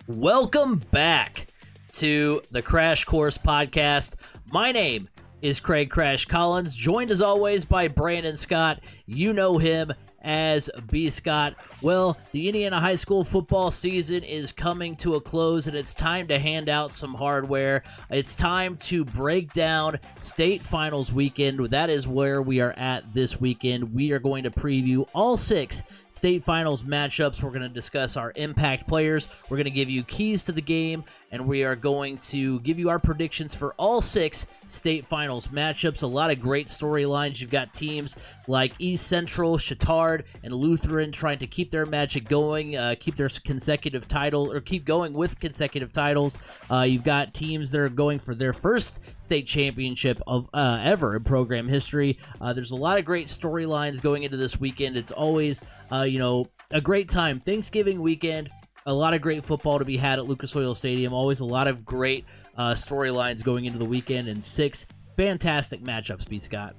Welcome back to the Crash Course Podcast. My name is Craig Crash Collins, joined as always by Brandon Scott. You know him as B. Scott. Well, the Indiana high school football season is coming to a close, and it's time to hand out some hardware. It's time to break down state finals weekend. That is where we are at this weekend. We are going to preview all 6 state finals matchups. We're going to discuss our impact players. We're going to give you keys to the game, and we are going to give you our predictions for all 6 state finals matchups. A lot of great storylines. You've got teams like East Central, Chatard, and Lutheran trying to keep their magic going, keep their consecutive title, or keep going with consecutive titles. You've got teams that are going for their first state championship of ever in program history. There's a lot of great storylines going into this weekend. It's always a great time. Thanksgiving weekend, a lot of great football to be had at Lucas Oil Stadium. Always a lot of great storylines going into the weekend, and 6 fantastic matchups, B. Scott.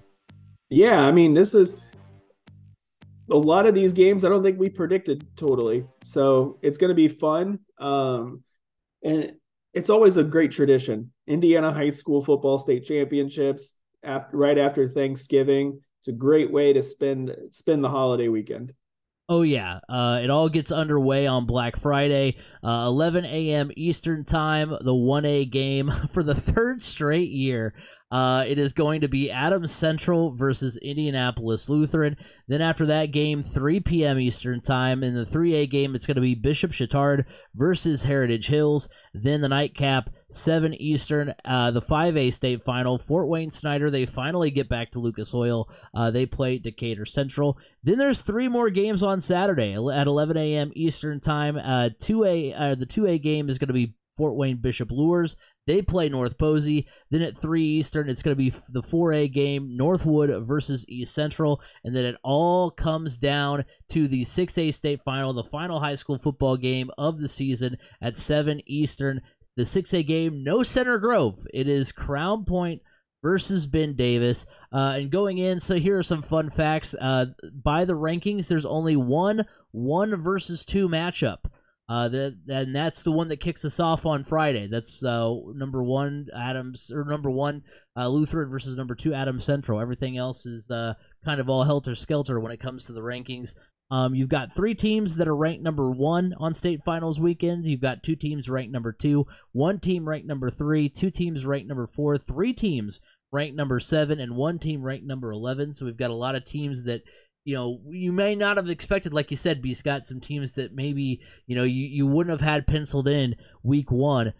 Yeah, I mean, this is a lot of these games I don't think we predicted totally. So it's going to be fun. And it's always a great tradition. Indiana high school football state championships right after Thanksgiving. It's a great way to spend the holiday weekend. Oh, yeah. It all gets underway on Black Friday, 11 a.m. Eastern Time, the 1A game for the 3rd straight year. It is going to be Adams Central versus Indianapolis Lutheran. Then after that game, 3 p.m. Eastern Time. In the 3A game, it's going to be Bishop Chatard versus Heritage Hills. Then the nightcap, 7 Eastern, the 5A state final. Fort Wayne Snyder, they finally get back to Lucas Oil. They play Decatur Central. Then there's 3 more games on Saturday at 11 a.m. Eastern Time. The 2A game is going to be Fort Wayne Bishop Lures. They play North Posey. Then at 3 Eastern, it's going to be the 4A game, Northwood versus East Central. And then it all comes down to the 6A state final, the final high school football game of the season at 7 Eastern. The 6A game, no Center Grove. It is Crown Point versus Ben Davis. And going in, so here are some fun facts. By the rankings, there's only one 1 versus 2 matchup. And that's the one that kicks us off on Friday. That's number 1 Lutheran versus number 2 Adams Central. Everything else is kind of all helter-skelter when it comes to the rankings. You've got 3 teams that are ranked number 1 on state finals weekend. You've got 2 teams ranked number 2, 1 team ranked number 3, 2 teams ranked number 4, 3 teams ranked number 7, and 1 team ranked number 11. So we've got a lot of teams that you may not have expected, like you said, B. Scott, some teams that maybe, you wouldn't have had penciled in week 1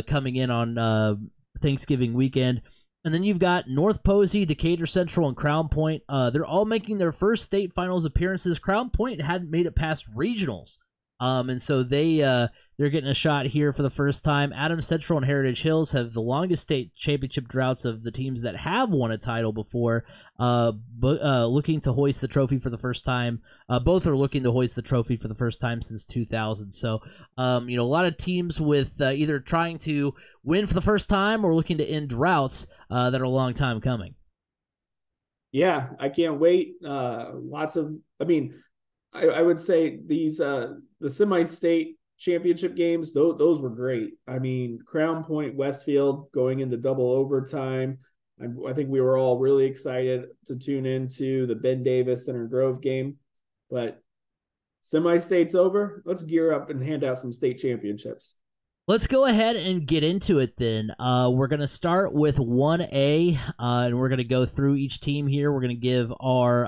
coming in on Thanksgiving weekend. And then you've got North Posey, Decatur Central, and Crown Point. They're all making their first state finals appearances. Crown Point hadn't made it past regionals. And so they're getting a shot here for the first time. Adams Central and Heritage Hills have the longest state championship droughts of the teams that have won a title before, looking to hoist the trophy for the first time. Both are looking to hoist the trophy for the first time since 2000. So, a lot of teams with either trying to win for the first time or looking to end droughts that are a long time coming. Yeah, I can't wait. I would say these the semi-state championship games, those were great. I mean, Crown Point, Westfield going into double overtime. I think we were all really excited to tune into the Ben Davis Center Grove game. But semi-state's over. Let's gear up and hand out some state championships. Let's go ahead and get into it then. We're going to start with 1A, and we're going to go through each team here. We're going to give our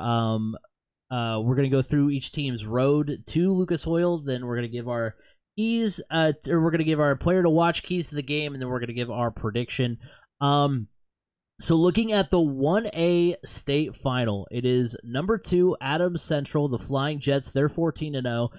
go through each team's road to Lucas Oil. Then we're going to give our keys, we're going to give our player to watch keys to the game, and then we're going to give our prediction. So looking at the 1A state final, it is number 2 Adams Central, the Flying Jets. They're 14-0.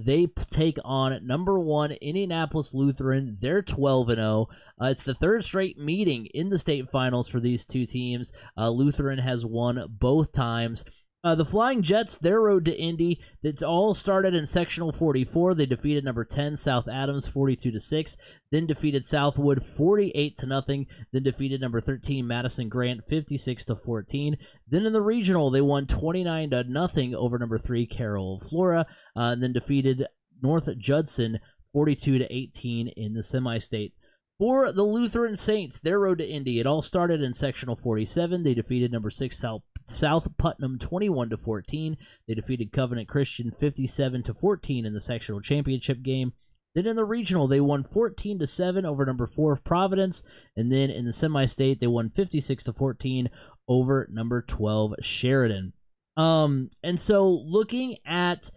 They take on number 1 Indianapolis Lutheran. They're 12-0. It's the 3rd straight meeting in the state finals for these 2 teams. Lutheran has won both times. The Flying Jets, their road to Indy, it's all started in sectional 44. They defeated number 10 South Adams 42-6, then defeated Southwood 48-0, then defeated number 13 Madison Grant 56-14. Then in the regional, they won 29-0 over number 3 Carroll Flora, and then defeated North Judson 42-18 in the semi-state. For the Lutheran Saints, their road to Indy, it all started in sectional 47. They defeated number 6 South Putnam 21-14. They defeated Covenant Christian 57-14 in the sectional championship game. Then in the regional, they won 14-7 over number 4 Providence, and then in the semi-state, they won 56-14 over number 12 Sheridan. And so looking at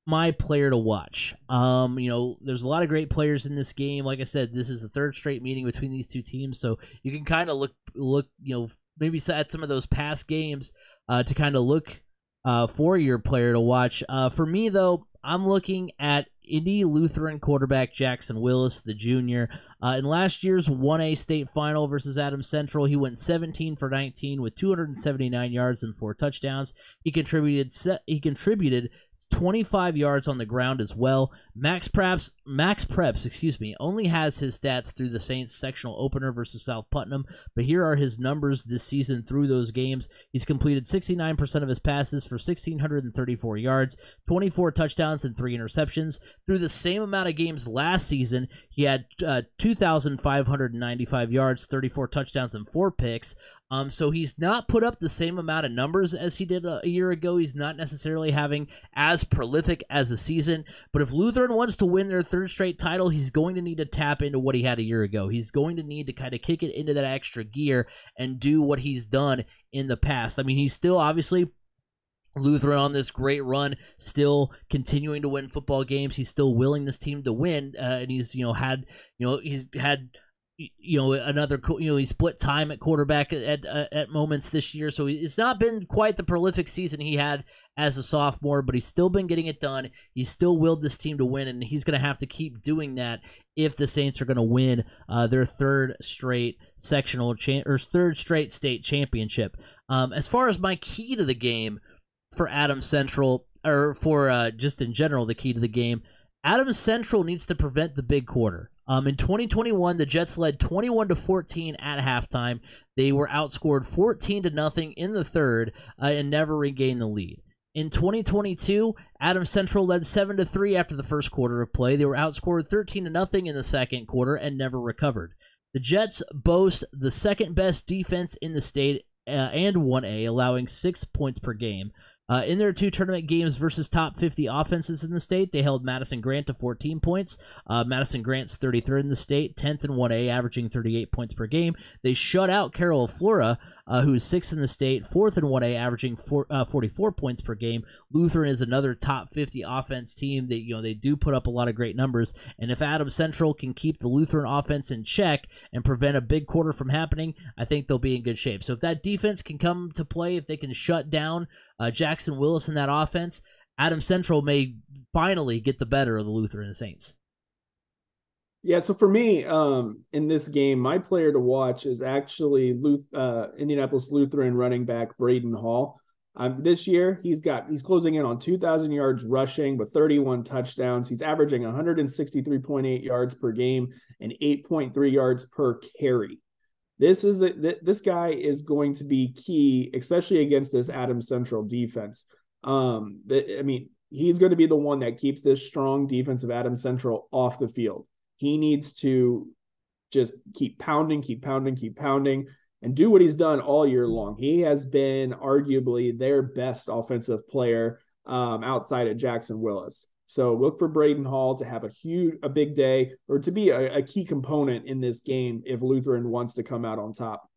my player to watch, there's a lot of great players in this game. Like I said, this is the third straight meeting between these two teams, so you can kind of look, maybe at some of those past games to kind of look for your player to watch. For me, though, I'm looking at Indy Lutheran quarterback Jackson Willis, the junior. In last year's 1A state final versus Adams Central, he went 17 for 19 with 279 yards and 4 touchdowns. He contributed 25 yards on the ground as well. Max Preps, only has his stats through the Saints sectional opener versus South Putnam, but here are his numbers this season through those games. He's completed 69% of his passes for 1,634 yards, 24 touchdowns, and 3 interceptions. Through the same amount of games last season, he had 2,595 yards, 34 touchdowns, and 4 picks. So he's not put up the same amount of numbers as he did a year ago. He's not necessarily having as prolific as a season. But if Lutheran wants to win their third straight title, he's going to need to tap into what he had a year ago. He's going to need to kind of kick it into that extra gear and do what he's done in the past. I mean, he's still obviously Lutheran on this great run, still continuing to win football games. He's still willing this team to win, and he's had another, he split time at quarterback at moments this year. So it's not been quite the prolific season he had as a sophomore, but he's still been getting it done. He's still willed this team to win, and he's going to have to keep doing that if the Saints are going to win their third straight third straight state championship. As far as my key to the game for Adams Central, or for just in general, the key to the game, Adams Central needs to prevent the big quarter. In 2021, the Jets led 21-14 at halftime. They were outscored 14-0 in the third and never regained the lead. In 2022, Adams Central led 7-3 after the first quarter of play. They were outscored 13-0 in the second quarter and never recovered. The Jets boast the second best defense in the state and 1A, allowing 6 points per game. In their 2 tournament games versus top 50 offenses in the state, they held Madison Grant to 14 points. Madison Grant's 33rd in the state, 10th in 1A, averaging 38 points per game. They shut out Carroll of Flora, who's 6th in the state, 4th in 1A, averaging 44 points per game. Lutheran is another top 50 offense team. They do put up a lot of great numbers, and if Adams Central can keep the Lutheran offense in check and prevent a big quarter from happening, I think they'll be in good shape. So if that defense can come to play, if they can shut down Jackson Willis in that offense, Adams Central may finally get the better of the Lutheran Saints. Yeah, so for me, in this game, my player to watch is actually Indianapolis Lutheran running back Braden Hall. This year, he's closing in on 2,000 yards rushing with 31 touchdowns. He's averaging 163.8 yards per game and 8.3 yards per carry. This guy is going to be key, especially against this Adams Central defense. He's going to be the one that keeps this strong defense of Adams Central off the field. He needs to just keep pounding, and do what he's done all year long. He has been arguably their best offensive player outside of Jackson Willis. So look for Braden Hall to have a big day, or to be a key component in this game if Lutheran wants to come out on top.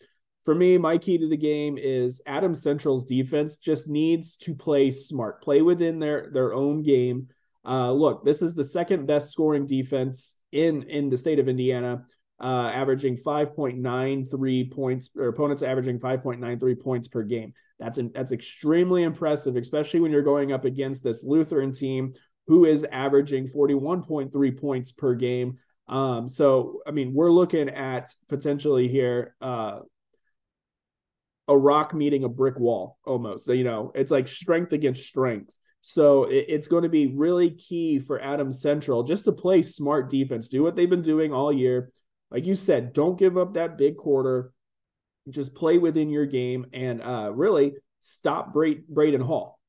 For me, my key to the game is Adams Central's defense just needs to play smart, play within their own game. Look, this is the second best scoring defense in the state of Indiana, averaging 5.93 points, or opponents averaging 5.93 points per game. That's extremely impressive, especially when you're going up against this Lutheran team who is averaging 41.3 points per game. We're looking at potentially here a rock meeting a brick wall almost. So, it's like strength against strength. So it's going to be really key for Adams Central just to play smart defense, do what they've been doing all year. Like you said, don't give up that big quarter. Just play within your game and really stop Braden Hall.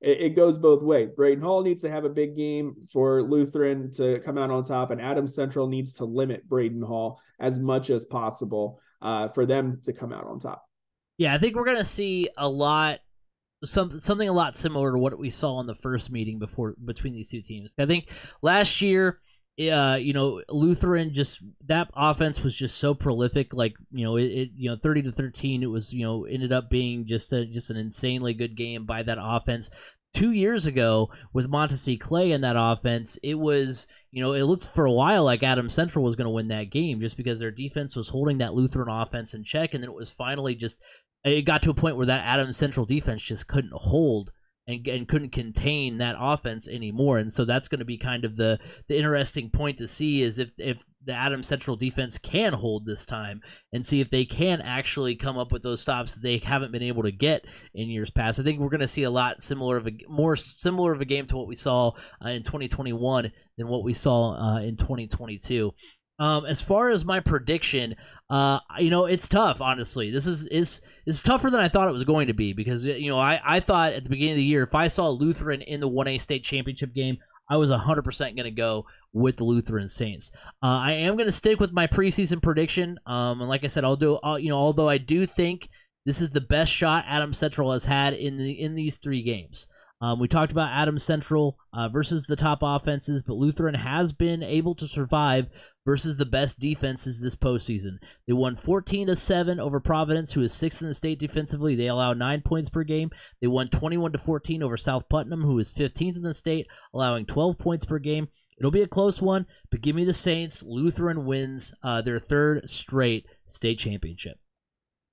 it goes both ways. Braden Hall needs to have a big game for Lutheran to come out on top, and Adams Central needs to limit Braden Hall as much as possible for them to come out on top. Yeah, I think we're gonna see a lot. Something a lot similar to what we saw in the first meeting between these two teams. I think last year, Lutheran, just that offense was just so prolific. Like 30-13, it was ended up being just an insanely good game by that offense. 2 years ago with Montesee Clay in that offense, it was it looked for a while like Adams Central was going to win that game just because their defense was holding that Lutheran offense in check, and then it was finally it got to a point where that Adams Central defense just couldn't hold and couldn't contain that offense anymore. And so that's going to be kind of the interesting point to see is if the Adams Central defense can hold this time and see if they can actually come up with those stops that they haven't been able to get in years past. I think we're going to see a lot more similar of a game to what we saw in 2021 than what we saw in 2022. As far as my prediction, it's tough, honestly. This is tougher than I thought it was going to be because, I thought at the beginning of the year, if I saw Lutheran in the 1A state championship game, I was 100% going to go with the Lutheran Saints. I am going to stick with my preseason prediction. And like I said, although I do think this is the best shot Adams Central has had in these 3 games. We talked about Adams Central versus the top offenses, but Lutheran has been able to survive versus the best defenses this postseason. They won 14-7 over Providence, who is 6th in the state defensively. They allow 9 points per game. They won 21-14 over South Putnam, who is 15th in the state, allowing 12 points per game. It'll be a close one, but give me the Saints. Lutheran wins their 3rd straight state championship.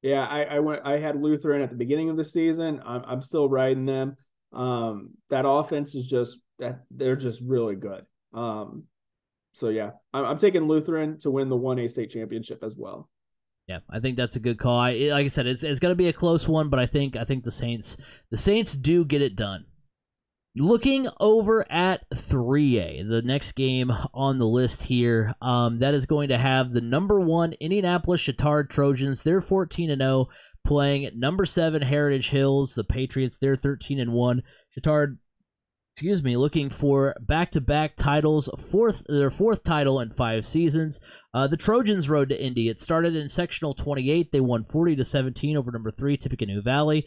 Yeah, I had Lutheran at the beginning of the season. I'm still riding them. That offense is they're just really good. So yeah, I'm taking Lutheran to win the 1A state championship as well. Yeah, I think that's a good call. Like I said, it's going to be a close one, but I think the Saints do get it done. Looking over at 3A, the next game on the list here, that is going to have the number 1 Indianapolis Chatard Trojans. They're 14-0, playing number 7 Heritage Hills. The Patriots, they're 13-1. Chatard, looking for back-to-back titles, their 4th title in 5 seasons. The Trojans rode to Indy. It started in sectional 28. They won 40-17 over number 3 Tippecanoe Valley.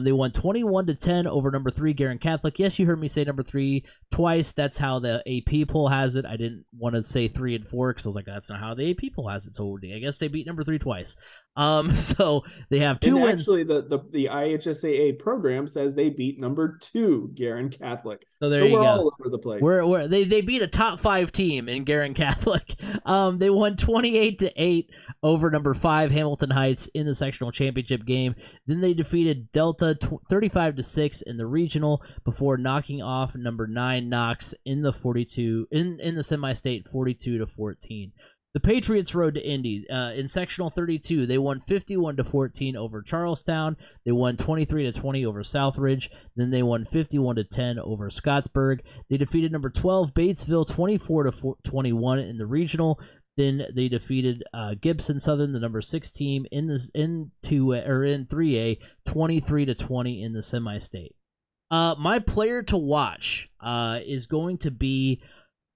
They won 21-10 over number 3 Guerin Catholic. Yes, you heard me say number 3 twice. That's how the AP poll has it. I didn't want to say 3 and 4 because I was like, that's not how the AP poll has it. So I guess they beat number 3 twice. So they have 2 wins. Actually, the IHSAA program says they beat number 2 Guerin Catholic. So we're go. All over the place. They beat a top 5 team in Guerin Catholic. They won 28-8 over number 5 Hamilton Heights in the sectional championship game. Then they defeated Delta 35-6 in the regional before knocking off number 9 Knox in the semi-state 42-14. The Patriots rode to Indy. In sectional 32, they won 51-14 over Charlestown. They won 23-20 over Southridge. Then they won 51-10 over Scottsburg. They defeated number 12 Batesville 24-21 in the regional. Then they defeated Gibson Southern, the number 6 team, in 3A, 23-20 in the semi-state. My player to watch is going to be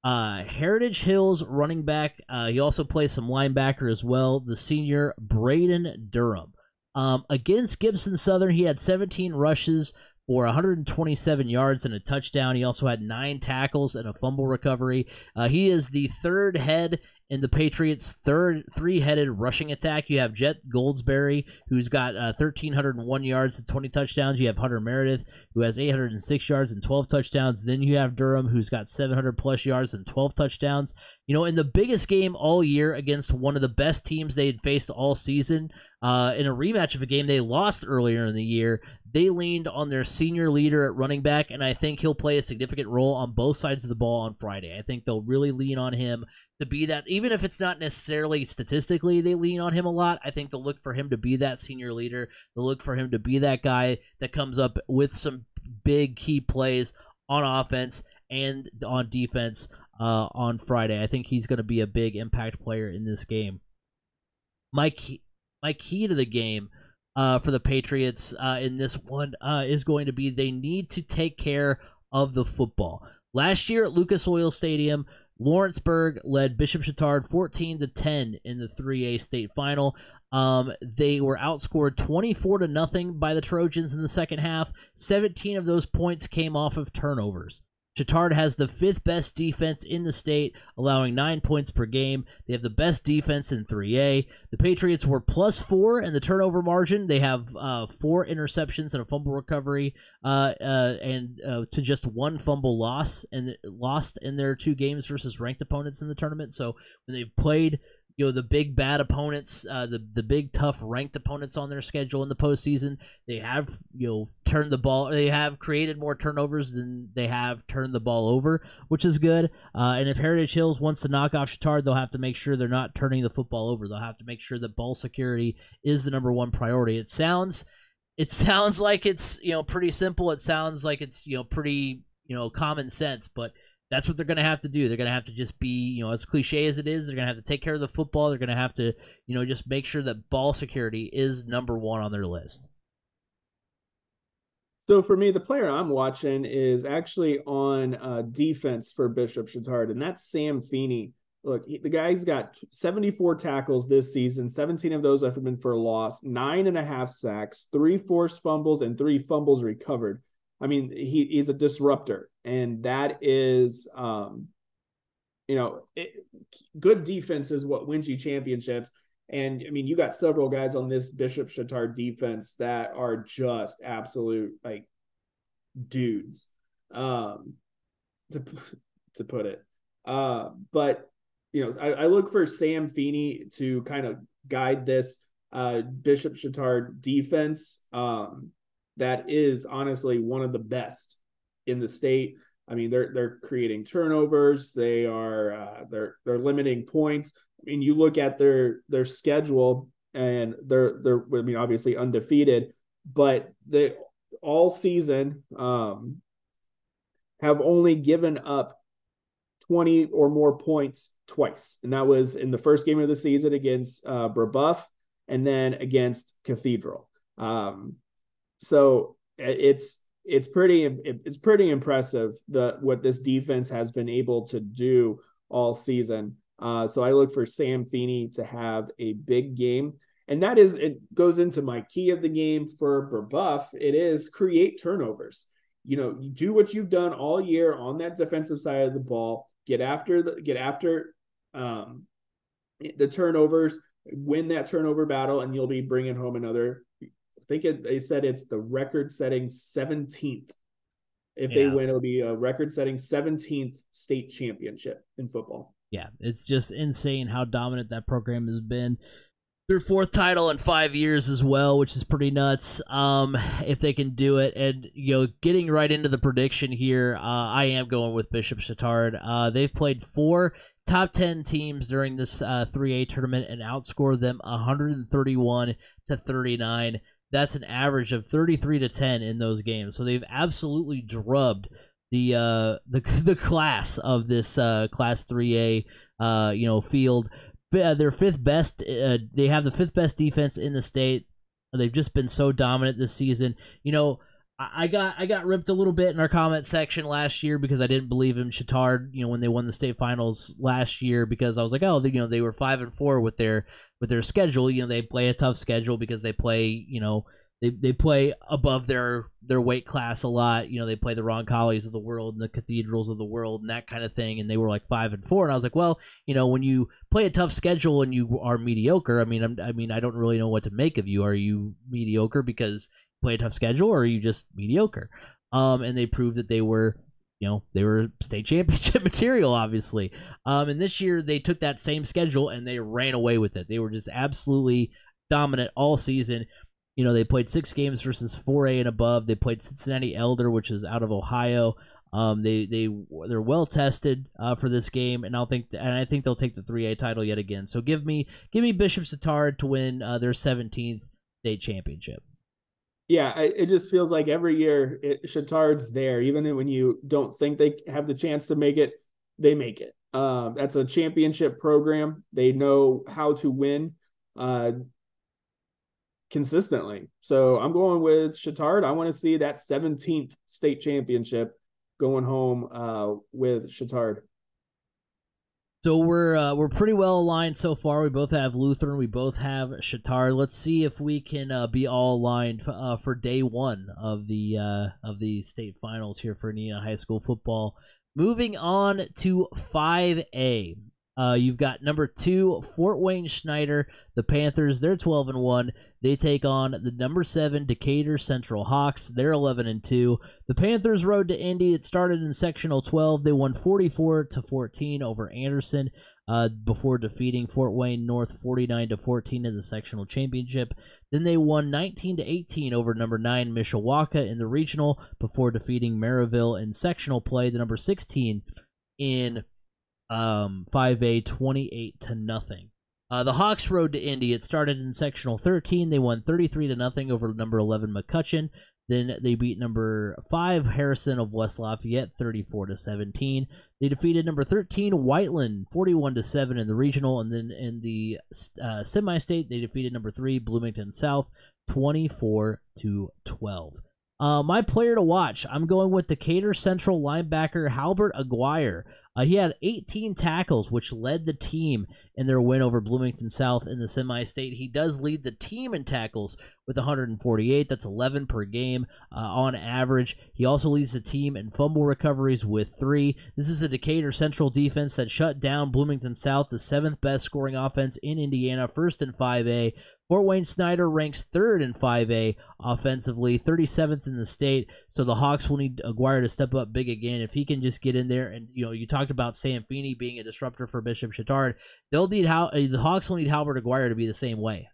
Heritage Hills running back. He also plays some linebacker as well. The senior Braden Durham. Against Gibson Southern, he had 17 rushes for 127 yards and a touchdown. He also had 9 tackles and a fumble recovery. He is the 3rd head in the Patriots' 3-headed rushing attack. You have Jet Goldsberry, who's got 1,301 yards and 20 touchdowns. You have Hunter Meredith, who has 806 yards and 12 touchdowns. Then you have Durham, who's got 700-plus yards and 12 touchdowns. In the biggest game all year against one of the best teams they had faced all season, in a rematch of a game they lost earlier in the year, they leaned on their senior leader at running back, and I think he'll play a significant role on both sides of the ball on Friday. I think they'll really lean on him to be that, even if it's not necessarily statistically they lean on him a lot. I think they'll look for him to be that senior leader. They'll look for him to be that guy that comes up with some big key plays on offense and on defense on Friday. I think he's going to be a big impact player in this game. My key to the game, for the Patriots in this one is going to be they need to take care of the football. Last year at Lucas Oil Stadium, Lawrenceburg led Bishop Chatard 14-10 in the 3A state final. They were outscored 24-0 by the Trojans in the second half. 17 of those points came off of turnovers. Chatard has the 5th best defense in the state, allowing 9 points per game. They have the best defense in 3A. The Patriots were +4 in the turnover margin. They have 4 interceptions and a fumble recovery, and to just 1 fumble loss, and lost in their 2 games versus ranked opponents in the tournament. So when they've played the big bad opponents, the big tough ranked opponents on their schedule in the postseason, they have turned the ball. They have created more turnovers than they have turned the ball over, which is good. And if Heritage Hills wants to knock off Chatard, they'll have to make sure they're not turning the football over. They'll have to make sure that ball security is the number one priority. It sounds like it's pretty simple. It sounds like it's pretty common sense, but that's what they're going to have to do. They're going to have to just be, as cliche as it is, they're going to have to take care of the football. They're going to have to, just make sure that ball security is number one on their list. So for me, the player I'm watching is actually on defense for Bishop Chatard, and that's Sam Feeney. Look, the guy's got 74 tackles this season. 17 of those have been for a loss, 9.5 sacks, 3 forced fumbles, and 3 fumbles recovered. I mean, he's a disruptor, and that is, good defense is what wins you championships. And I mean, you got several guys on this Bishop Chatard defense that are just absolute dudes, to put it. But I look for Sam Feeney to kind of guide this Bishop Chatard defense. That is honestly one of the best in the state. I mean, they're creating turnovers. They are they're limiting points. I mean, you look at their schedule, and they're obviously undefeated, but they all season have only given up 20 or more points twice, and that was in the first game of the season against Brebeuf, and then against Cathedral. So it's pretty impressive what this defense has been able to do all season. So I look for Sam Feeney to have a big game, and it goes into my key of the game for Brebeuf. It is create turnovers. You do what you've done all year on that defensive side of the ball. Get after the turnovers, win that turnover battle, and you'll be bringing home another. They said it's the record-setting 17th. If they win, it'll be a record-setting 17th state championship in football. Yeah, it's just insane how dominant that program has been. Their 4th title in 5 years as well, which is pretty nuts. If they can do it, and getting right into the prediction here, I am going with Bishop Chatard. They've played 4 top 10 teams during this 3A tournament and outscored them 131-39. That's an average of 33-10 in those games. So they've absolutely drubbed the class of this Class 3A field. Their 5th best. They have the 5th best defense in the state. They've just been so dominant this season. I got ripped a little bit in our comment section last year because I didn't believe in Chatard, when they won the state finals last year, because I was like, oh, they were 5-4 with their schedule. They play a tough schedule because they play, they play above their weight class a lot. They play the Roncollis of the world and the Cathedrals of the world and that kind of thing. And they were like 5-4, and I was like, well, when you play a tough schedule and you are mediocre, I don't really know what to make of you. Are you mediocre because play a tough schedule, or are you just mediocre? And they proved that they were state championship material, obviously. And this year they took that same schedule and they ran away with it. They were just absolutely dominant all season. They played 6 games versus 4A and above. They played Cincinnati Elder, which is out of Ohio. They're well tested for this game, and I think they'll take the 3A title yet again. So give me Bishop Chatard to win their 17th state championship. Yeah, it just feels like every year Chatard's there. Even when you don't think they have the chance to make it, they make it. That's a championship program. They know how to win. consistently. So I'm going with Chatard. I want to see that 17th state championship going home with Chatard. So we're pretty well aligned so far. We both have Lutheran. We both have Chatard. Let's see if we can be all aligned for day one of the state finals here for Indiana high school football. Moving on to 5A. You've got number 2, Fort Wayne Schneider, the Panthers. They're 12-1. They take on the number 7 Decatur Central Hawks. They're 11-2. The Panthers rode to Indy. It started in sectional 12. They won 44-14 over Anderson before defeating Fort Wayne North 49-14 in the sectional championship. Then they won 19-18 over number 9 Mishawaka in the regional before defeating Maryville in sectional play. The number 16 in 5A 28-0. The Hawks rode to Indy. It started in sectional 13. They won 33-0 over number 11 McCutcheon. Then they beat number 5 Harrison of West Lafayette 34-17. They defeated number 13 Whiteland 41-7 in the regional, and then in the semi-state they defeated number 3 Bloomington South 24-12. My player to watch, I'm going with Decatur Central linebacker Halbert Aguirre. He had 18 tackles, which led the team in their win over Bloomington South in the semi-state. He does lead the team in tackles with 148. That's 11 per game on average. He also leads the team in fumble recoveries with 3. This is a Decatur Central defense that shut down Bloomington South, the 7th best scoring offense in Indiana, first in 5A. Fort Wayne Snyder ranks 3rd in 5A offensively, 37th in the state, so the Hawks will need Aguirre to step up big again. If he can just get in there, and you talked about Sam Feeney being a disruptor for Bishop Chatard, the Hawks will need Halbert Aguirre to be the same way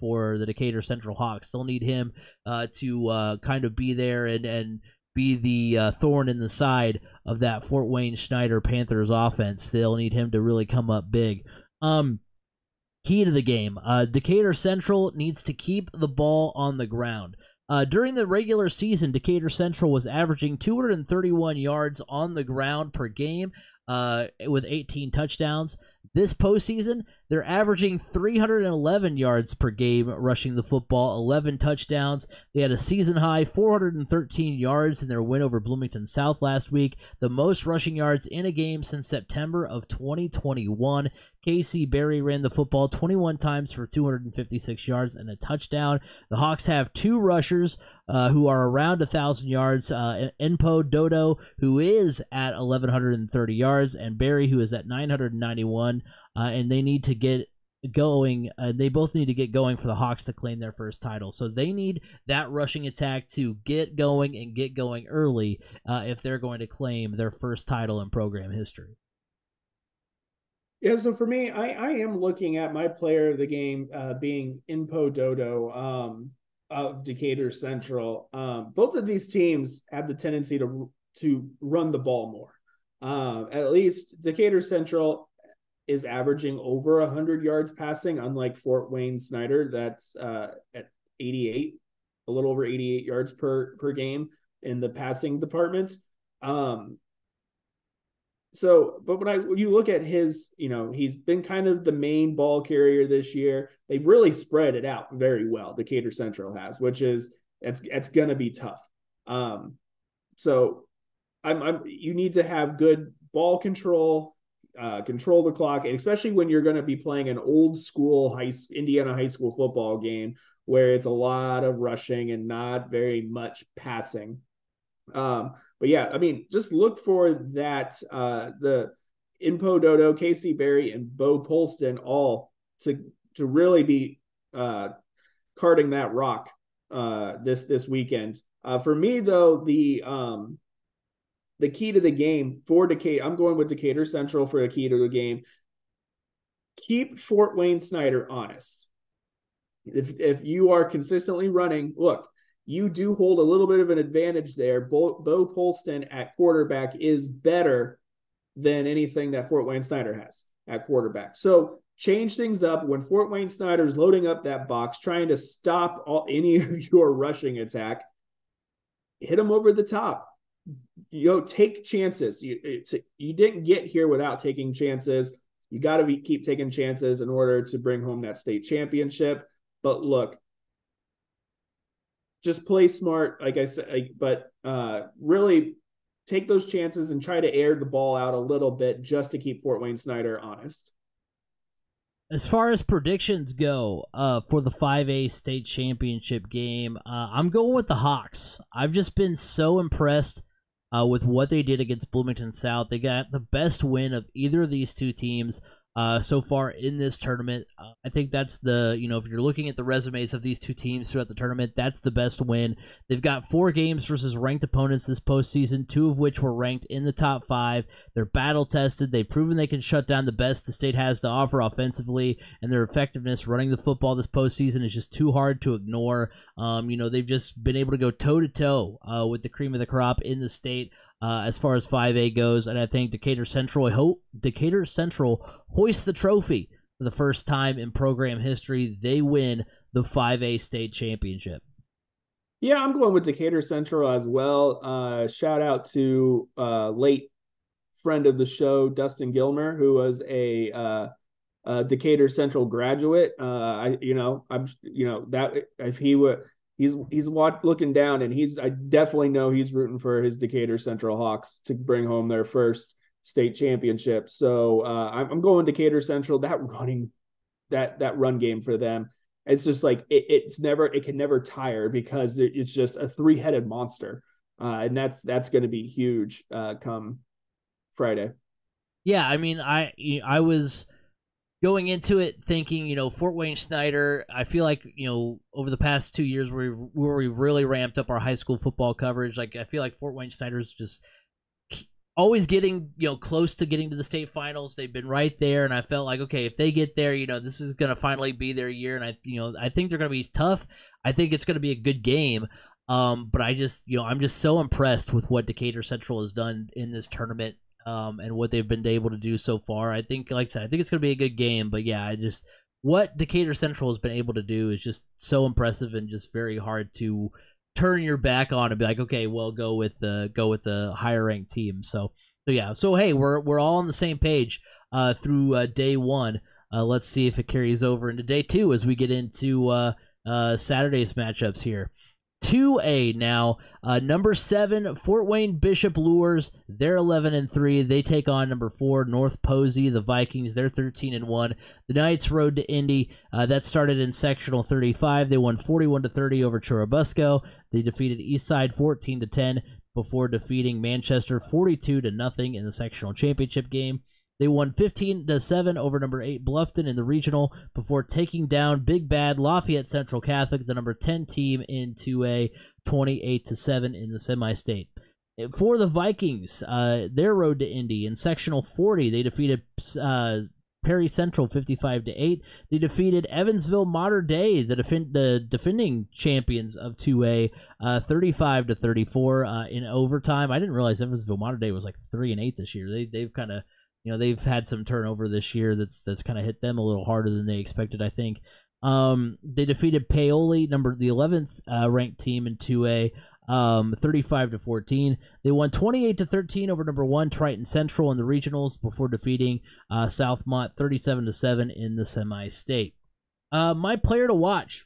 for the Decatur Central Hawks. They'll need him to kind of be there and be the thorn in the side of that Fort Wayne Schneider Panthers offense. They'll need him to really come up big. Key to the game, Decatur Central needs to keep the ball on the ground. During the regular season, Decatur Central was averaging 231 yards on the ground per game with 18 touchdowns. This postseason, they're averaging 311 yards per game rushing the football, 11 touchdowns. They had a season-high 413 yards in their win over Bloomington South last week, the most rushing yards in a game since September of 2021. Casey Berry ran the football 21 times for 256 yards and a touchdown. The Hawks have 2 rushers who are around 1,000 yards. Enpo Dodo, who is at 1,130 yards, and Berry, who is at 991. And they need to get going. They both need to get going for the Hawks to claim their first title. So they need that rushing attack to get going and get going early if they're going to claim their first title in program history. Yeah, so for me, I am looking at my player of the game being Enpo Dodo of Decatur Central. Both of these teams have the tendency to run the ball more. At least Decatur Central is averaging over 100 yards passing, unlike Fort Wayne Snyder, that's at 88, a little over 88 yards per game in the passing department. But when you look at his, he's been kind of the main ball carrier this year. They've really spread it out very well. Decatur Central has, which is it's going to be tough. So you need to have good ball control, control the clock, and especially when you're going to be playing an old school Indiana high school football game where it's a lot of rushing and not very much passing. But yeah, I mean, just look for that, the Enpo Dodo, Casey Berry, and Bo Polston all to really be carting that rock this weekend. For me, though, the key to the game for Decatur, I'm going with Decatur Central for the key to the game. Keep Fort Wayne Snyder honest. If you are consistently running, look, you do hold a little bit of an advantage there. Bo Polston at quarterback is better than anything that Fort Wayne Snyder has at quarterback. So change things up when Fort Wayne Snyder's loading up that box, trying to stop any of your rushing attack. Hit them over the top. Take chances. You didn't get here without taking chances. You got to keep taking chances in order to bring home that state championship. But look, just play smart, like I said, but really take those chances and try to air the ball out a little bit just to keep Fort Wayne Snyder honest. As far as predictions go, for the 5A state championship game, I'm going with the Hawks. I've just been so impressed with what they did against Bloomington South. They got the best win of either of these two teams so far in this tournament. I think that's if you're looking at the resumes of these two teams throughout the tournament, that's the best win. They've got 4 games versus ranked opponents this postseason, 2 of which were ranked in the top 5. They're battle tested. They've proven they can shut down the best the state has to offer offensively, and their effectiveness running the football this postseason is just too hard to ignore. They've just been able to go toe to toe with the cream of the crop in the state. As far as 5A goes, and I think Decatur Central hoists the trophy for the first time in program history. They win the 5A state championship. Yeah, I'm going with Decatur Central as well. Shout out to late friend of the show, Dustin Gilmer, who was a Decatur Central graduate. If he would. He's looking down, and I definitely know he's rooting for his Decatur Central Hawks to bring home their first state championship. So I'm going Decatur Central. That run game for them, it's just like it can never tire because it's just a 3-headed monster, and that's going to be huge come Friday. Yeah, I mean, I was going into it thinking, Fort Wayne Snyder, I feel like, over the past 2 years where we really ramped up our high school football coverage, like I feel like Fort Wayne Snyder's just always getting, close to getting to the state finals. They've been right there, and I felt like, okay, if they get there, this is going to finally be their year, and I think they're going to be tough. I think it's going to be a good game. But I just, I'm just so impressed with what Decatur Central has done in this tournament. And what they've been able to do so far. I think, like I said, I think it's going to be a good game. But yeah, what Decatur Central has been able to do is just so impressive and just very hard to turn your back on and be like, okay, well, go with the higher ranked team. So yeah, so hey, we're all on the same page through day 1. Let's see if it carries over into day 2 as we get into Saturday's matchups here. 2A now, number 7 Fort Wayne Bishop Lures. They're 11-3. They take on number 4 North Posey, the Vikings. They're 13-1. The Knights rode to Indy. That started in sectional 35. They won 41-30 over Churubusco. They defeated Eastside 14-10 before defeating Manchester 42-0 in the sectional championship game. They won 15-7 over number 8 Bluffton in the regional before taking down Big Bad Lafayette Central Catholic, the number 10 team in 2A, 28-7 in the semi-state. For the Vikings, their road to Indy in sectional 40, they defeated Perry Central 55-8. They defeated Evansville Mater Dei, the defending champions of 2A, 35-34 in overtime. I didn't realize Evansville Mater Dei was like 3-8 this year. They've kind of they've had some turnover this year that's kind of hit them a little harder than they expected, I think. They defeated Paoli, the 11th ranked team in 2A, 35-14. They won 28-13 over number 1 Triton Central in the regionals before defeating Southmont 37-7 in the semi-state. My player to watch,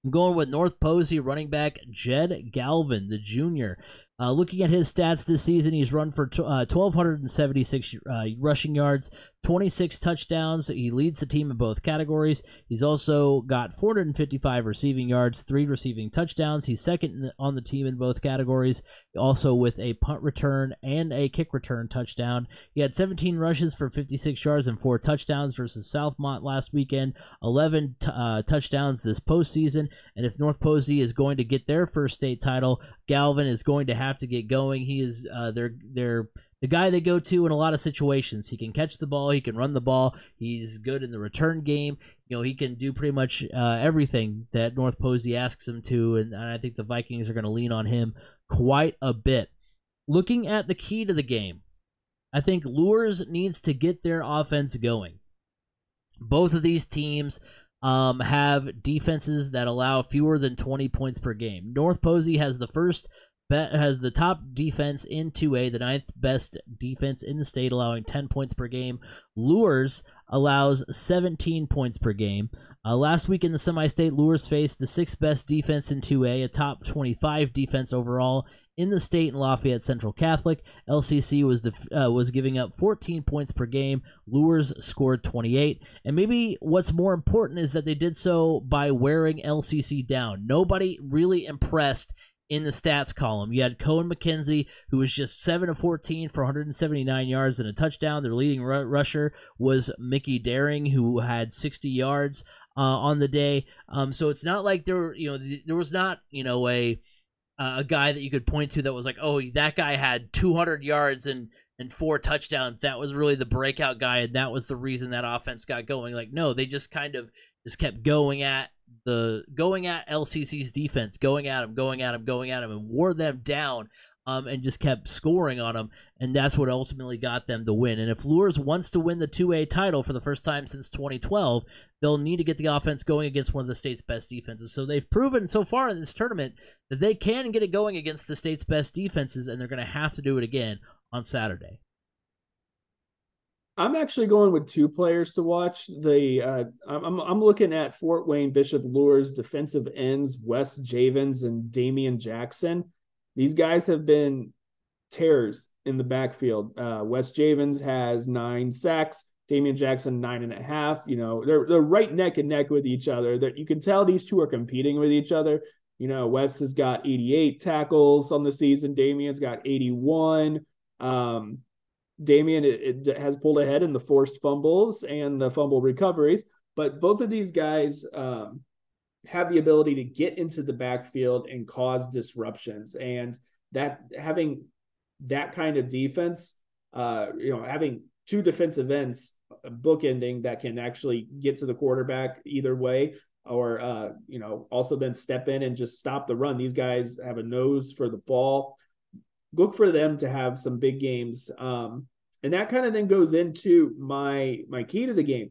I'm going with North Posey running back Jed Galvin, the junior. Looking at his stats this season, he's run for 1,276 rushing yards, 26 touchdowns. He leads the team in both categories. He's also got 455 receiving yards, 3 receiving touchdowns. He's second on the team in both categories, also with a punt return and a kick return touchdown. He had 17 rushes for 56 yards and 4 touchdowns versus Southmont last weekend, 11 touchdowns this postseason. And if North Posey is going to get their first state title, Galvin is going to have to get going. He is they're the guy they go to in a lot of situations. He can catch the ball, he can run the ball, he's good in the return game. He can do pretty much everything that North Posey asks him to, and I think the Vikings are going to lean on him quite a bit. Looking at the key to the game, I think Lures needs to get their offense going. Both of these teams have defenses that allow fewer than 20 points per game. North Posey has the top defense in 2A, the 9th best defense in the state, allowing 10 points per game. Lures allows 17 points per game. Last week in the semi-state, Lures faced the 6th best defense in 2A, a top 25 defense overall in the state in Lafayette Central Catholic. LCC was giving up 14 points per game. Lures scored 28. And maybe what's more important is that they did so by wearing LCC down. Nobody really impressed in the stats column. You had Cohen McKenzie, who was just 7 of 14 for 179 yards and a touchdown. Their leading rusher was Mickey Daring, who had 60 yards on the day. So it's not like there was not a guy that you could point to that was like, oh, that guy had 200 yards and 4 touchdowns. That was really the breakout guy, and that was the reason that offense got going. Like, no, they just kind of kept going at LCC's defense, going at them, and wore them down, and just kept scoring on them, and that's what ultimately got them the win. And if Lures wants to win the 2A title for the first time since 2012, they'll need to get the offense going against one of the state's best defenses. So they've proven so far in this tournament that they can get it going against the state's best defenses, and they're going to have to do it again on Saturday. I'm actually going with 2 players to watch. I'm looking at Fort Wayne Bishop Lures defensive ends Wes Javens and Damian Jackson. These guys have been terrors in the backfield. Wes Javens has 9 sacks. Damian Jackson 9.5. They're right neck and neck with each other. You can tell these two are competing with each other. Wes has got 88 tackles on the season. Damian's got 81. Damian it has pulled ahead in the forced fumbles and the fumble recoveries, but both of these guys have the ability to get into the backfield and cause disruptions. And that having that kind of defense, having 2 defensive ends bookending that can actually get to the quarterback either way, or also then step in and just stop the run. These guys have a nose for the ball. Look for them to have some big games. And that kind of then goes into my key to the game.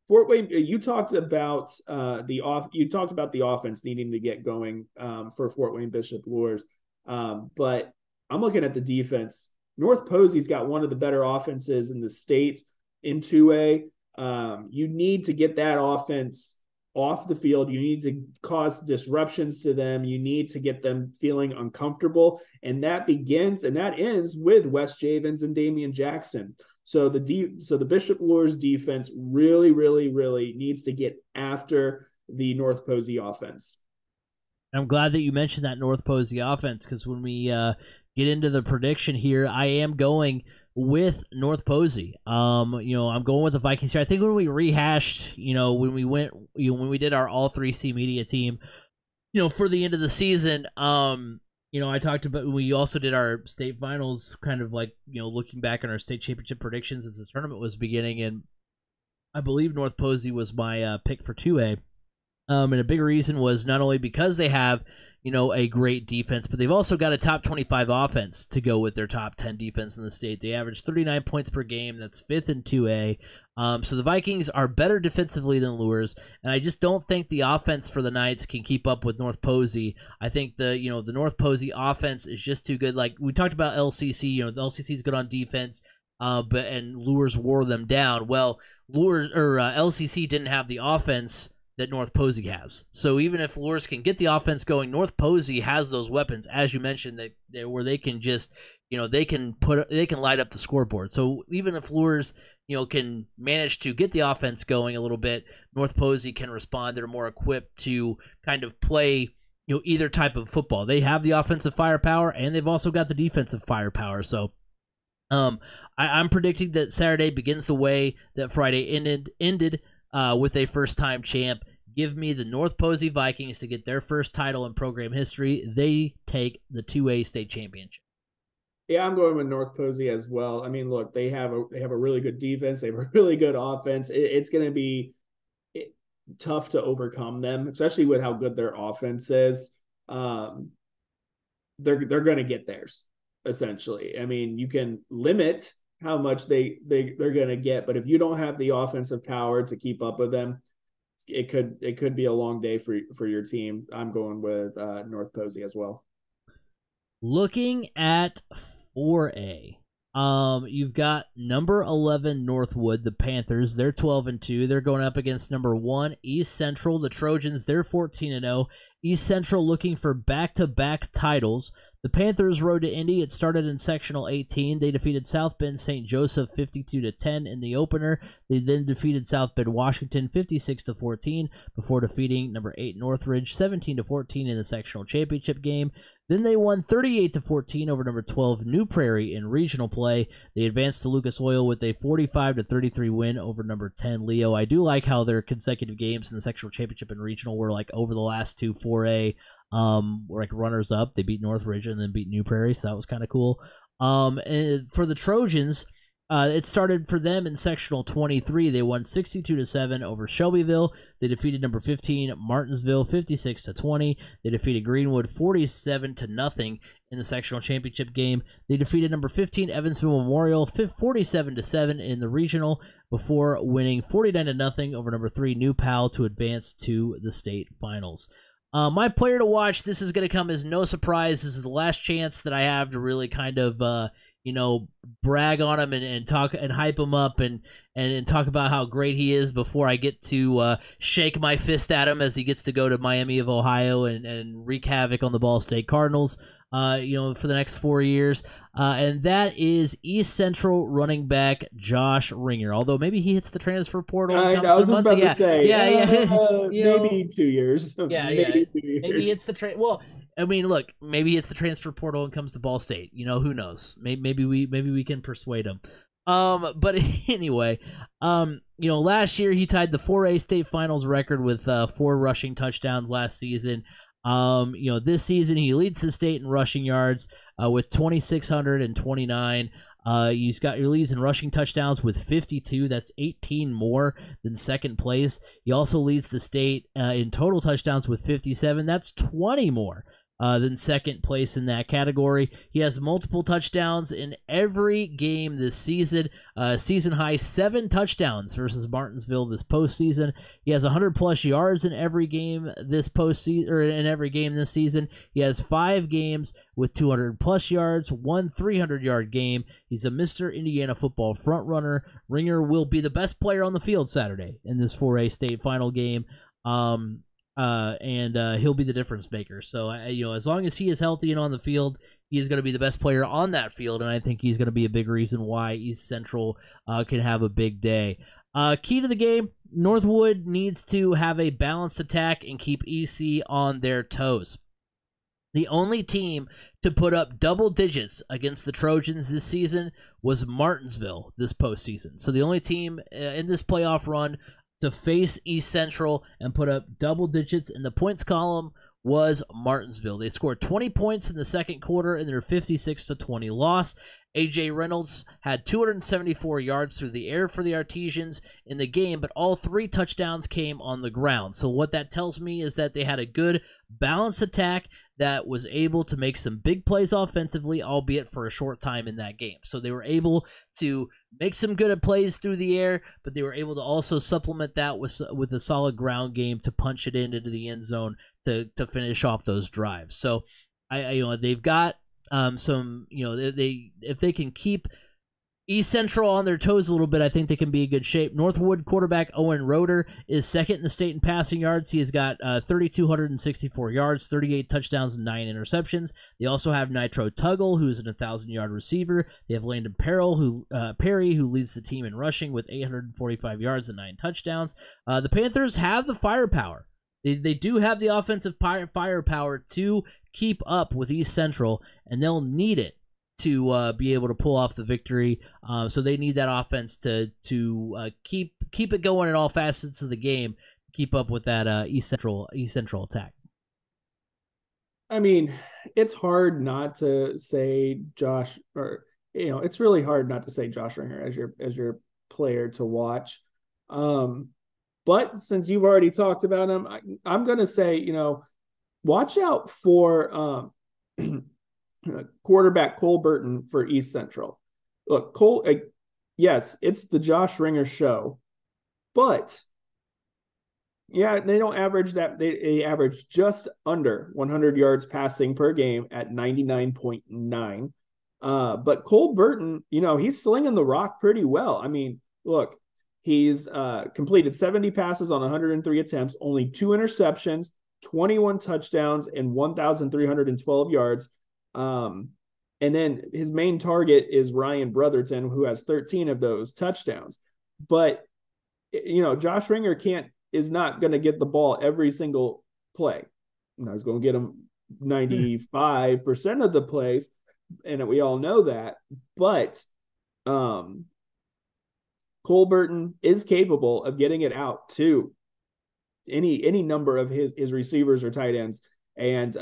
Fort Wayne, you talked about the offense needing to get going for Fort Wayne Bishop Lures. But I'm looking at the defense. North Posey's got one of the better offenses in the state in 2A. You need to get that offense off the field. You need to cause disruptions to them. You need to get them feeling uncomfortable. And that begins and that ends with Wes Javens and Damian Jackson. So the Bishop Lures defense really, really, really needs to get after the North Posey offense. I'm glad that you mentioned that North Posey offense, because when we get into the prediction here, I am going with North Posey. I'm going with the Vikings here. I think when we rehashed, when we did our all 3C media team, for the end of the season, I talked about, we also did our state finals, kind of like, looking back on our state championship predictions as the tournament was beginning, and I believe North Posey was my pick for 2A. And a big reason was not only because they have, a great defense, but they've also got a top 25 offense to go with their top 10 defense in the state. They average 39 points per game. That's 5th in 2A. So the Vikings are better defensively than Lures, and I just don't think the offense for the Knights can keep up with North Posey. I think the North Posey offense is just too good. Like we talked about LCC, the LCC is good on defense, and Lures wore them down. Well, LCC didn't have the offense that North Posey has. So even if Lures can get the offense going, North Posey has those weapons, as you mentioned, where they can just, they can light up the scoreboard. So even if Lures, can manage to get the offense going a little bit, North Posey can respond. They're more equipped to kind of play, either type of football. They have the offensive firepower, and they've also got the defensive firepower. So I'm predicting that Saturday begins the way that Friday ended with a first-time champ. Give me the North Posey Vikings to get their first title in program history. They take the 2A state championship. Yeah, I'm going with North Posey as well. I mean, look, they have a really good defense. They have a really good offense. It's going to be tough to overcome them, especially with how good their offense is. They're going to get theirs, essentially. I mean, you can limit how much they're going to get, but if you don't have the offensive power to keep up with them, it could be a long day for your team. I'm going with North Posey as well. Looking at 4A, You've got number 11 Northwood, the Panthers. They're 12-2. They're going up against number 1 East Central, the Trojans. They're 14-0. East Central looking for back-to-back titles. The Panthers rode to Indy. It started in Sectional 18. They defeated South Bend St. Joseph 52-10 in the opener. They then defeated South Bend Washington 56-14 before defeating number 8 Northridge 17-14 in the sectional championship game. Then they won 38-14 over number 12 New Prairie in regional play. They advanced to Lucas Oil with a 45-33 win over number 10 Leo. I do like how their consecutive games in the sectional championship and regional were like over the last two 4A were like runners up. They beat Northridge and then beat New Prairie, so that was kind of cool. And for the Trojans, it started for them in sectional 23. They won 62-7 over Shelbyville. They defeated number 15 Martinsville 56-20. They defeated Greenwood 47-0 in the sectional championship game. They defeated number 15 Evansville Memorial 47-7 in the regional before winning 49-0 over number 3 New Pal to advance to the state finals. My player to watch, this is going to come as no surprise. This is the last chance that I have to really kind of brag on him and talk and hype him up and talk about how great he is before I get to shake my fist at him as he gets to go to Miami of Ohio and wreak havoc on the Ball State Cardinals, for the next 4 years. And that is East Central running back Josh Ringer. Although maybe he hits the transfer portal. I was just about to say, maybe 2 years. Maybe 2 years. Maybe it's the well. I mean, look, maybe it's the transfer portal and comes to Ball State. Who knows? Maybe we can persuade him. But anyway, last year he tied the 4A state finals record with 4 rushing touchdowns last season. This season he leads the state in rushing yards with 2,629. He's got your leads in rushing touchdowns with 52. That's 18 more than second place. He also leads the state in total touchdowns with 57. That's 20 more than second place in that category. He has multiple touchdowns in every game this season. Season high 7 touchdowns versus Martinsville this postseason. He has 100+ yards in every game this postseason, or in every game this season. He has 5 games with 200+ yards, 1 300-yard game. He's a Mr. Indiana football frontrunner. Ringer will be the best player on the field Saturday in this 4A state final game. And he'll be the difference maker. So, as long as he is healthy and on the field, he is going to be the best player on that field, and I think he's going to be a big reason why East Central can have a big day. Key to the game, Northwood needs to have a balanced attack and keep EC on their toes. The only team to put up double digits against the Trojans this season was Martinsville this postseason. So the only team in this playoff run to face East Central and put up double digits in the points column was Martinsville. They scored 20 points in the second quarter in their 56-20 loss. A.J. Reynolds had 274 yards through the air for the Artesians in the game, but all 3 touchdowns came on the ground. So what that tells me is that they had a good balanced attack that was able to make some big plays offensively, albeit for a short time in that game. So they were able to make some good plays through the air, but they were able to also supplement that with a solid ground game to punch it into the end zone to finish off those drives. So they've got if they can keep East Central on their toes a little bit, I think they can be in good shape. Northwood quarterback Owen Roeder is second in the state in passing yards. He has got 3,264 yards, 38 touchdowns, and 9 interceptions. They also have Nitro Tuggle, who is an 1,000-yard receiver. They have Landon Perry, who leads the team in rushing with 845 yards and 9 touchdowns. The Panthers have the firepower. They do have the offensive firepower to keep up with East Central, and they'll need it to be able to pull off the victory. So they need that offense to keep it going in all facets of the game, keep up with that East Central attack. I mean, it's hard not to say Josh, or it's really hard not to say Josh Ringer as your player to watch. But since you've already talked about him, I'm going to say, watch out for quarterback Cole Burton for East Central. Look, Cole, yes, it's the Josh Ringer show, but yeah, they don't average that. They average just under 100 yards passing per game at 99.9. But Cole Burton, he's slinging the rock pretty well. I mean, look, he's completed 70 passes on 103 attempts, only 2 interceptions, 21 touchdowns, and 1,312 yards. And then his main target is Ryan Brotherton, who has 13 of those touchdowns. But Josh Ringer is not going to get the ball every single play. He's going to get him 95% of the plays, and we all know that. But Cole Burton is capable of getting it out to any number of his receivers or tight ends and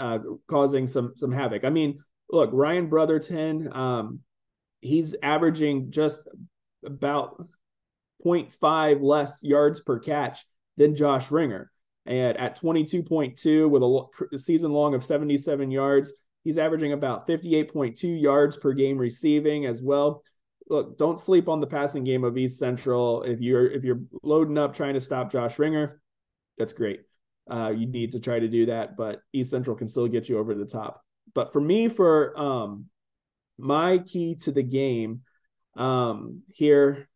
causing some havoc. I mean, look, Ryan Brotherton, he's averaging just about 0.5 less yards per catch than Josh Ringer. And at 22.2 with a season long of 77 yards, he's averaging about 58.2 yards per game receiving as well. Look, don't sleep on the passing game of East Central. If you're loading up trying to stop Josh Ringer, that's great. You need to try to do that, but East Central can still get you over the top. But for me, for my key to the game here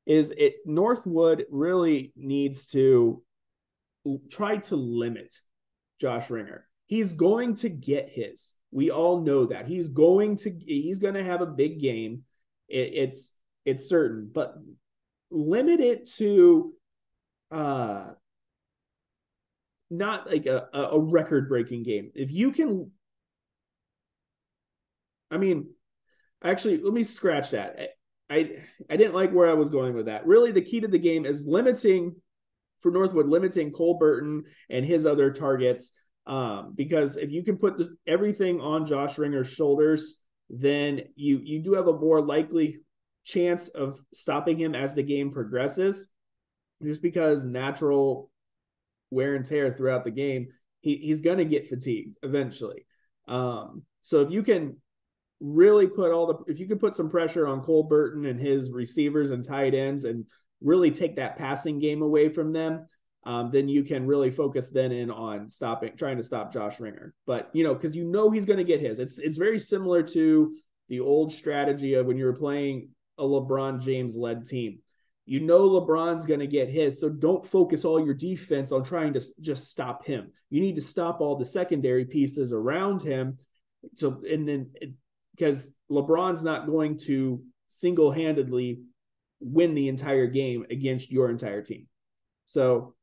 is Northwood really needs to try to limit Josh Ringer. He's going to get his. We all know that. He's going to have a big game. It's certain, but limit it to not like a record-breaking game. If you can, I mean, actually, let me scratch that. I didn't like where I was going with that. Really, the key to the game is limiting Cole Burton and his other targets, because if you can put everything on Josh Ringer's shoulders, then you do have a more likely chance of stopping him as the game progresses, just because natural wear and tear throughout the game, he's going to get fatigued eventually. So if you can really if you can put some pressure on Cole Burton and his receivers and tight ends and really take that passing game away from them, then you can really focus then in on trying to stop Josh Ringer. But, because he's going to get his. It's very similar to the old strategy of when you were playing a LeBron James-led team. LeBron's going to get his, so don't focus all your defense on trying to just stop him. You need to stop all the secondary pieces around him. Because LeBron's not going to single-handedly win the entire game against your entire team. So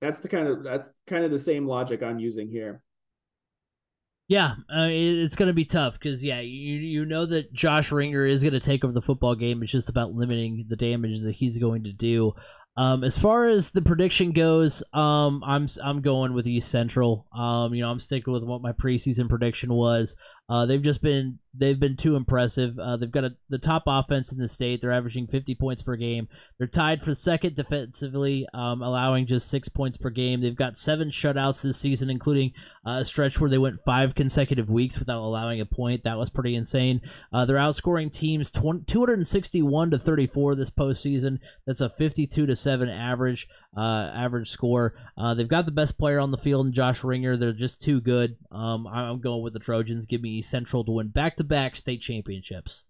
that's kind of the same logic I'm using here. Yeah, it's going to be tough because, you know that Josh Ringer is going to take over the football game. It's just about limiting the damage that he's going to do. As far as the prediction goes, I'm going with East Central. I'm sticking with what my preseason prediction was. They've been too impressive. They've got the top offense in the state. They're averaging 50 points per game. They're tied for second defensively, allowing just 6 points per game. They've got 7 shutouts this season, including a stretch where they went 5 consecutive weeks without allowing a point. That was pretty insane. They're outscoring teams 261-34 this postseason. That's a 52-7 average score. They've got the best player on the field in Josh Ringer. They're just too good. I'm going with the Trojans. Give me East Central to win back-to-back state championships.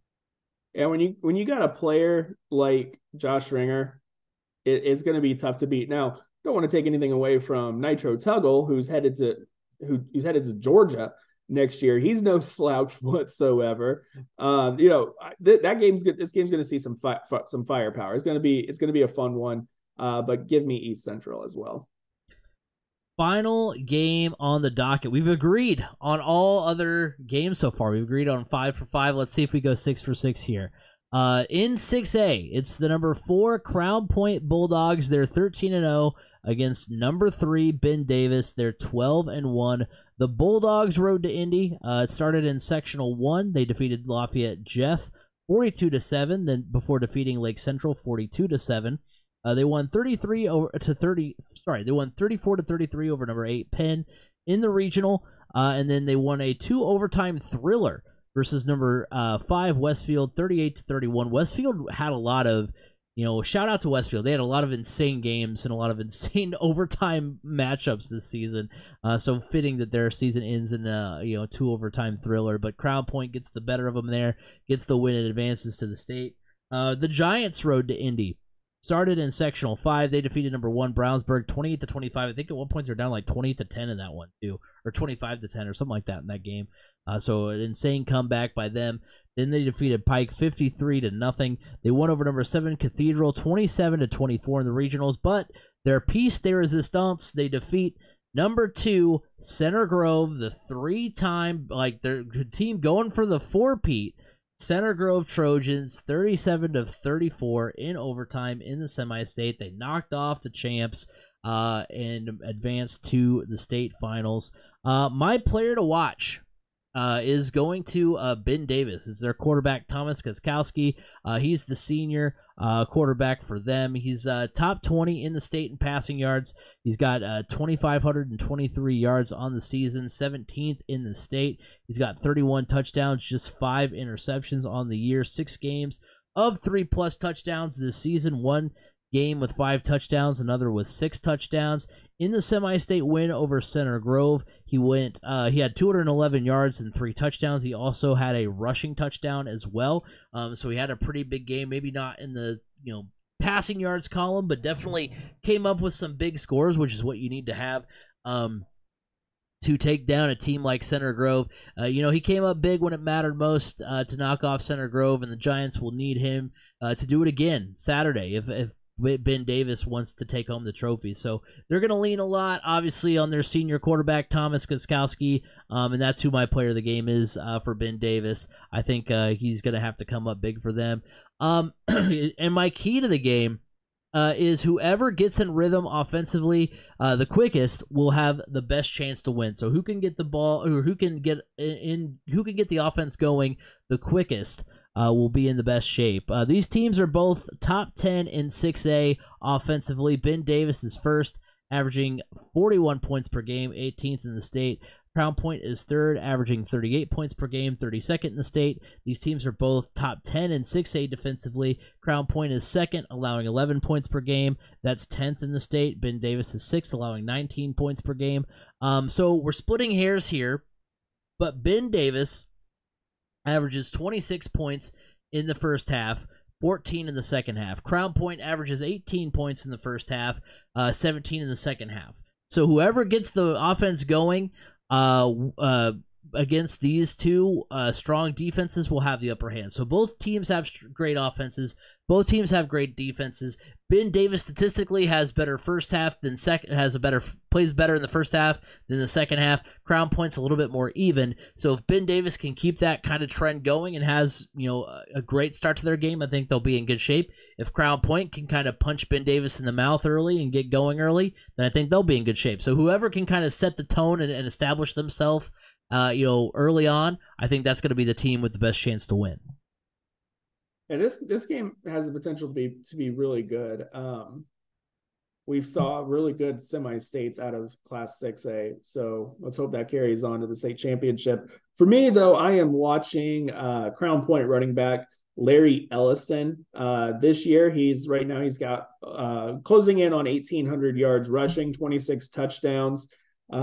Yeah, when you got a player like Josh Ringer, it's going to be tough to beat. Now, don't want to take anything away from Nitro Tuggle, who's headed to Georgia next year. He's no slouch whatsoever. That game's good. This game's going to see some firepower. It's going to be a fun one. But give me East Central as well. Final game on the docket. We've agreed on all other games so far. We've agreed on 5 for 5. Let's see if we go 6 for 6 here. In 6A, it's the number 4 Crown Point Bulldogs. They're 13-0 against number 3 Ben Davis. They're 12-1. The Bulldogs rode to Indy. It started in Sectional 1. They defeated Lafayette Jeff 42-7, then before defeating Lake Central 42-7. They won 34-33 over number 8 Penn in the regional, and then they won a 2 overtime thriller versus number 5 Westfield 38-31. Westfield had a lot of shout out to Westfield. They had a lot of insane games and a lot of insane overtime matchups this season. So fitting that their season ends in a 2 overtime thriller. But Crown Point gets the better of them there, gets the win and advances to the state. The Giants rode to Indy. Started in Sectional 5. They defeated number 1 Brownsburg 28-25. I think at one point they were down like 28-10 in that one too, or 25-10 or something like that in that game. So an insane comeback by them. Then they defeated Pike 53-0. They won over number 7 Cathedral 27-24 in the regionals. But their piece de resistance, they defeat number 2 Center Grove, the 3-time their team going for the 4-peat. Center Grove Trojans 37-34 in overtime in the semi-state. They knocked off the champs and advanced to the state finals. My player to watch is going to Ben Davis. It's their quarterback, Thomas Kaskowski. He's the senior quarterback for them. He's top 20 in the state in passing yards. He's got 2,523 yards on the season, 17th in the state. He's got 31 touchdowns, just 5 interceptions on the year, 6 games of 3+ touchdowns this season, 1 game with 5 touchdowns, another with 6 touchdowns. In the semi-state win over Center Grove, he had 211 yards and 3 touchdowns. He also had a rushing touchdown as well. So he had a pretty big game, maybe not in the passing yards column, but definitely came up with some big scores, which is what you need to have to take down a team like Center Grove. He came up big when it mattered most to knock off Center Grove, and the Giants will need him to do it again Saturday if Ben Davis wants to take home the trophy. So they're going to lean a lot, obviously, on their senior quarterback, Thomas Kaskowski, and that's who my player of the game is for Ben Davis. I think he's going to have to come up big for them. And my key to the game is whoever gets in rhythm offensively the quickest will have the best chance to win. So who can get the ball, or who can get the offense going the quickest will be in the best shape. These teams are both top 10 in 6A offensively. Ben Davis is first, averaging 41 points per game, 18th in the state. Crown Point is third, averaging 38 points per game, 32nd in the state. These teams are both top 10 in 6A defensively. Crown Point is second, allowing 11 points per game. That's 10th in the state. Ben Davis is sixth, allowing 19 points per game. So we're splitting hairs here, but Ben Davis averages 26 points in the first half, 14 in the second half. Crown Point averages 18 points in the first half, 17 in the second half. So whoever gets the offense going against these two strong defenses will have the upper hand. So both teams have great offenses. Both teams have great defenses. Ben Davis statistically has better first half than second. Plays better in the first half than the second half. Crown Point's a little bit more even. So if Ben Davis can keep that kind of trend going and has a great start to their game, I think they'll be in good shape. If Crown Point can kind of punch Ben Davis in the mouth early and get going early, then I think they'll be in good shape. So whoever can kind of set the tone and establish themselves, early on, I think that's going to be the team with the best chance to win. And this game has the potential to be really good. We've saw really good semi-states out of Class 6A, so let's hope that carries on to the state championship. For me, though, I am watching Crown Point running back Larry Ellison. This year, he's got closing in on 1,800 yards rushing, 26 touchdowns.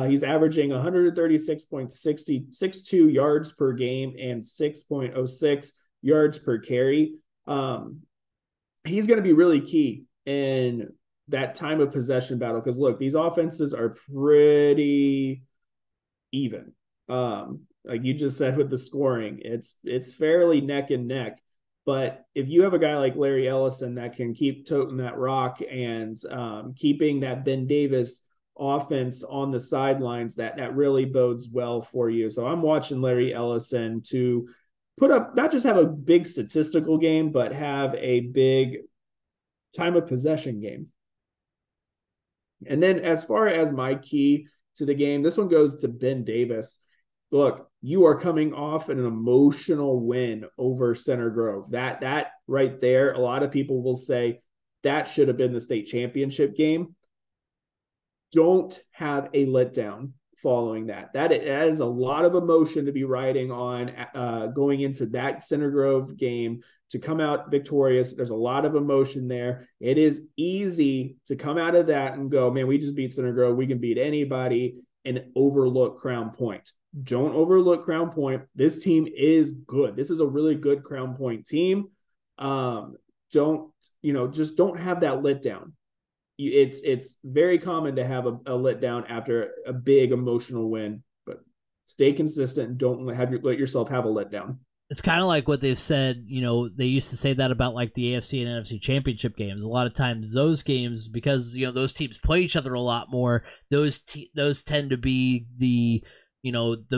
He's averaging 136.62 yards per game and 6.06 yards per carry. He's going to be really key in that time of possession battle, because look, these offenses are pretty even. Like you just said with the scoring, it's fairly neck and neck. But if you have a guy like Larry Ellison that can keep toting that rock and keeping that Ben Davis offense on the sidelines, that really bodes well for you. So I'm watching Larry Ellison to put up, not just have a big statistical game, but have a big time of possession game. And then as far as my key to the game, this one goes to Ben Davis. Look, you are coming off an emotional win over Center Grove. That right there, a lot of people will say that should have been the state championship game. Don't have a letdown following that. That is a lot of emotion to be riding on going into that Center Grove game to come out victorious. There's a lot of emotion there. It is easy to come out of that and go, man, we just beat Center Grove. We can beat anybody, and overlook Crown Point. Don't overlook Crown Point. This team is good. This is a really good Crown Point team. Just don't have that letdown. It's very common to have a letdown after a big emotional win, but stay consistent and don't let yourself have a letdown. It's kind of like what they've said, they used to say that about like the AFC and NFC championship games. A lot of times those games, because, those teams play each other a lot more, those tend to be the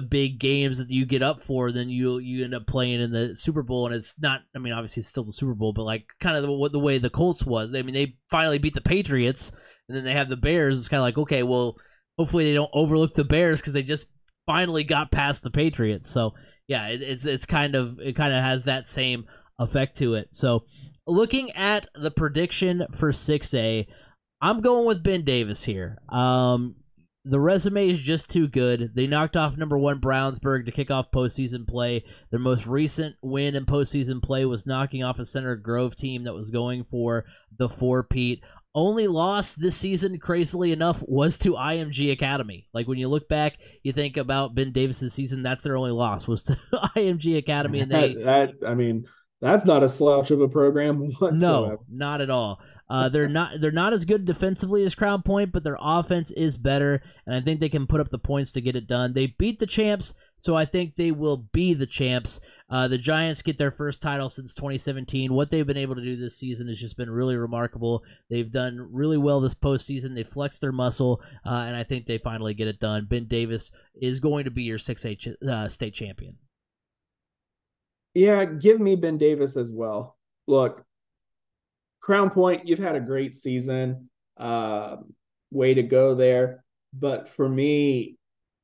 big games that you get up for, then you end up playing in the Super Bowl, and it's not, obviously it's still the Super Bowl, but like kind of the way the Colts was. They finally beat the Patriots, and then they have the Bears. It's kind of like, okay, well, hopefully they don't overlook the Bears because they just finally got past the Patriots. So yeah, it kind of has that same effect to it. So looking at the prediction for 6A, I'm going with Ben Davis here. The resume is just too good. They knocked off number 1 Brownsburg to kick off postseason play. Their most recent win in postseason play was knocking off a Center Grove team that was going for the 4-peat. Only loss this season, crazily enough, was to IMG Academy. Like, when you look back, you think about Ben Davis's season, that's their only loss, was to IMG Academy. And that's not a slouch of a program whatsoever. No, not at all. They're not as good defensively as Crown Point, but their offense is better, and I think they can put up the points to get it done. They beat the champs, so I think they will be the champs. The Giants get their first title since 2017. What they've been able to do this season has just been really remarkable. They've done really well this postseason. They flexed their muscle, and I think they finally get it done. Ben Davis is going to be your 6A state champion. Yeah, give me Ben Davis as well. Look, Crown Point, you've had a great season. Way to go there. But for me,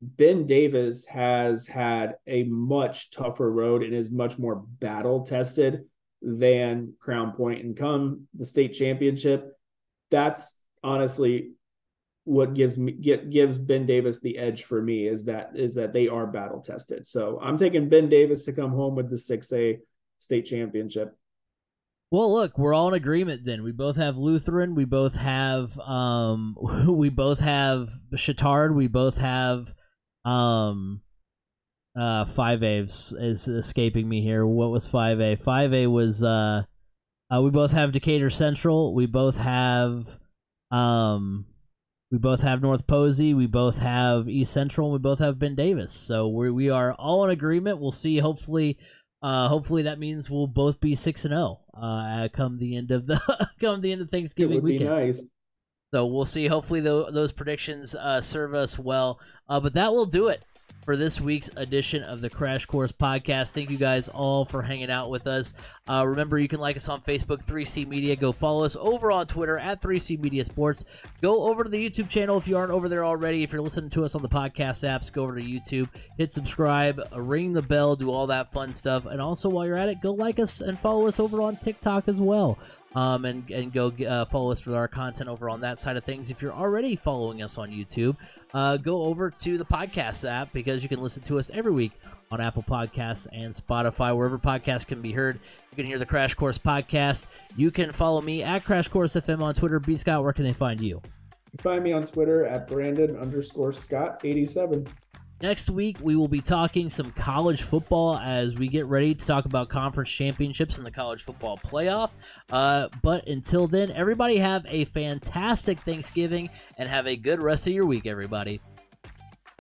Ben Davis has had a much tougher road and is much more battle-tested than Crown Point. And come the state championship, that's honestly what gives Ben Davis the edge for me, is that they are battle-tested. So I'm taking Ben Davis to come home with the 6A state championship. Well, look, we're all in agreement then. We both have Lutheran. We both have Chatard. We both have 5A is escaping me here. What was 5A? 5A was we both have Decatur Central. We both have North Posey. We both have East Central. And we both have Ben Davis. So we are all in agreement. We'll see. Hopefully that means we'll both be 6-0 come the end of Thanksgiving weekend. Be nice. So we'll see. Hopefully those predictions serve us well. But that will do it for this week's edition of the Crash Course Podcast. Thank you guys all for hanging out with us. Remember, you can like us on Facebook, 3C Media. Go follow us over on Twitter at 3C Media Sports. Go over to the YouTube channel if you aren't over there already. If you're listening to us on the podcast apps, go over to YouTube, hit subscribe, ring the bell, do all that fun stuff. And also, while you're at it, go like us and follow us over on TikTok as well. And go follow us for our content over on that side of things. If you're already following us on YouTube, go over to the podcast app, because you can listen to us every week on Apple Podcasts and Spotify, wherever podcasts can be heard. You can hear the Crash Course Podcast. You can follow me at Crash Course FM on Twitter. B. Scott, where can they find you? You find me on Twitter at Brandon_Scott87. Next week, we will be talking some college football as we get ready to talk about conference championships and the college football playoff. But until then, everybody have a fantastic Thanksgiving and have a good rest of your week, everybody.